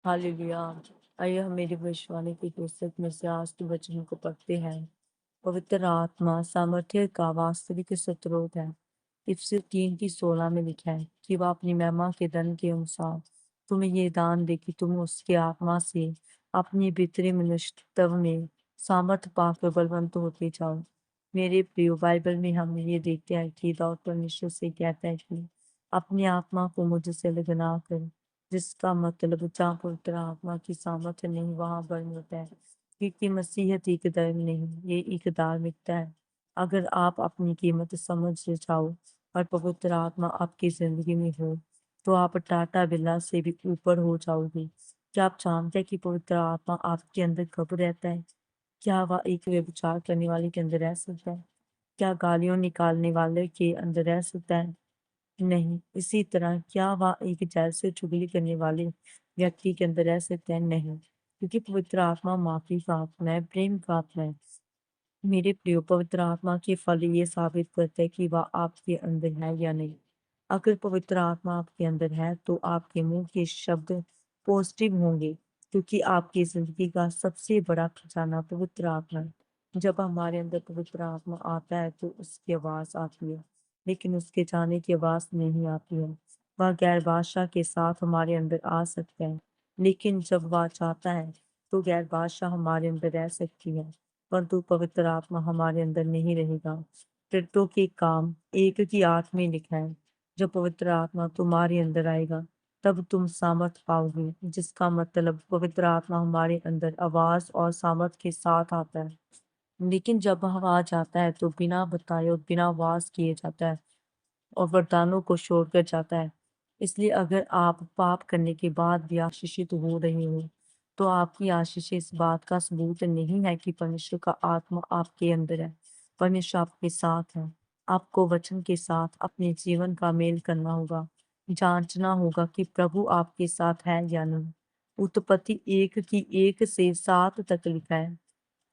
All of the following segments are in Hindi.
हालेलुया। आइए हम मेरी भविष्यवाणी की पुस्तक में से आज के वचन को पढ़ते हैं। पवित्र आत्मा सामर्थ्य का वास्तविक स्रोत है। इफिसियों 3:16 में लिखा है कि वह अपनी महिमा के धन के अनुसार तुम्हें ये दान दे कि तुम उसके आत्मा से अपनी भीतरी मनुष्यत्व में सामर्थ पाकर बलवंत होते जाओ। मेरे प्रिय, बाइबल में हम ये देखते हैं कि दाऊद परमेश्वर से कहता है कि अपनी आत्मा को मुझसे लगना कर, जिसका मतलब जहाँ पवित्र आत्मा की सामर्थ्य नहीं वहां बल होता है, क्योंकि मसीहत एक धर्म नहीं, ये एक धार्मिकता है। अगर आप अपनी कीमत समझ जाओ और पवित्र आत्मा आपकी जिंदगी में हो, तो आप टाटा बिरला से भी ऊपर हो जाओगे। क्या आप जानते हैं कि पवित्र आत्मा आपके अंदर कब रहता है? क्या वह एक व्यभिचार करने वाले के अंदर रह सकता है? क्या गालियों निकालने वाले के अंदर रह सकता है? नहीं। इसी तरह क्या वह एक जैसे चुगली करने वाले व्यक्ति के अंदर रह सकता है? नहीं, क्योंकि पवित्र आत्मा माफी का आत्मा है, प्रेम का आत्मा है। मेरे प्रियो, पवित्र आत्मा के फल ये साबित करते हैं कि वह आपके अंदर है या नहीं। अगर पवित्र आत्मा आपके अंदर है तो आपके मुंह के शब्द पॉजिटिव होंगे, क्योंकि आपकी जिंदगी का सबसे बड़ा खजाना पवित्र आत्मा है। जब हमारे अंदर पवित्र आत्मा आता है तो उसकी आवाज आती है, लेकिन उसके जाने की आवाज नहीं आती है। वह गैर भाषा के साथ हमारे अंदर आ सकता है, लेकिन जब वह चाहता है तो गैर भाषा हमारे अंदर रह सकती है, परंतु पवित्र आत्मा हमारे अंदर नहीं रहेगा। प्रेरितों के काम 1 में लिखा है, जब पवित्र आत्मा तुम्हारे अंदर आएगा तब तुम सामर्थ पाओगे, जिसका मतलब पवित्र आत्मा हमारे अंदर आवाज और सामर्थ के साथ आता है। लेकिन जब वह आ जाता है तो बिना बताए और बिना आवाज किए जाता है और वरदानों को छोड़कर जाता है। इसलिए अगर आप पाप करने के बाद भी आशीषित हो रहे हो, तो आपकी आशीष इस बात का सबूत नहीं है कि परमेश्वर का आत्मा आपके अंदर है। परमेश्वर आपके साथ है। आपको वचन के साथ अपने जीवन का मेल करना होगा, जांचना होगा कि प्रभु आपके साथ है या नहीं। उत्पत्ति 1:1 से 7 तक लिखा है,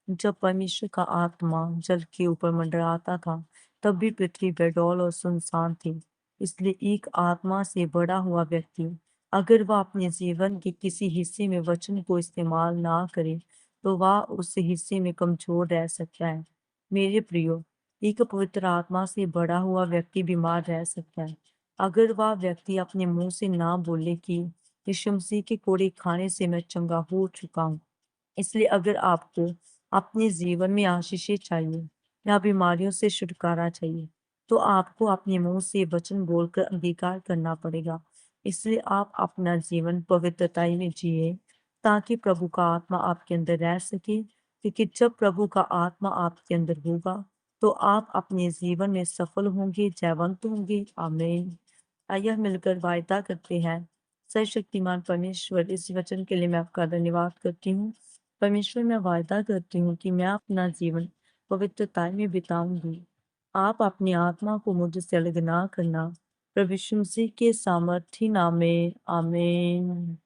जब परमेश्वर का आत्मा जल के ऊपर मंडराता था, तब भी पृथ्वी बेडौल और सुनसान थी। इसलिए एक आत्मा से बड़ा हुआ व्यक्ति, अगर वह अपने जीवन के किसी हिस्से में वचन को इस्तेमाल ना करे, तो वह उस हिस्से में कमजोर रह सकता है। मेरे प्रियो, एक पवित्र आत्मा से बड़ा हुआ व्यक्ति बीमार रह सकता है। अगर वह व्यक्ति अपने मुंह से ना बोले कि यीशु मसीह के कोड़े खाने से मैं चंगा हो चुका हूँ। इसलिए अगर आपको अपने जीवन में आशीषें चाहिए या बीमारियों से छुटकारा चाहिए, तो आपको अपने मुंह से वचन बोलकर अंगीकार करना पड़ेगा। इसलिए आप अपना जीवन पवित्रता में जिए, ताकि प्रभु का आत्मा आपके अंदर रह सके, क्योंकि जब प्रभु का आत्मा आपके अंदर होगा तो आप अपने जीवन में सफल होंगे, जयवंत होंगे। आमीन। आइए हम मिलकर वायदा करते हैं। सर्वशक्तिमान परमेश्वर, इस वचन के लिए मैं आपका धन्यवाद करती हूँ। परमेश्वर, मैं वायदा करती हूँ कि मैं अपना जीवन पवित्रता में बिताऊंगी। आप अपनी आत्मा को मुझसे अलग ना करना। प्रभु यीशु मसीह के सामर्थी नाम में, आमीन।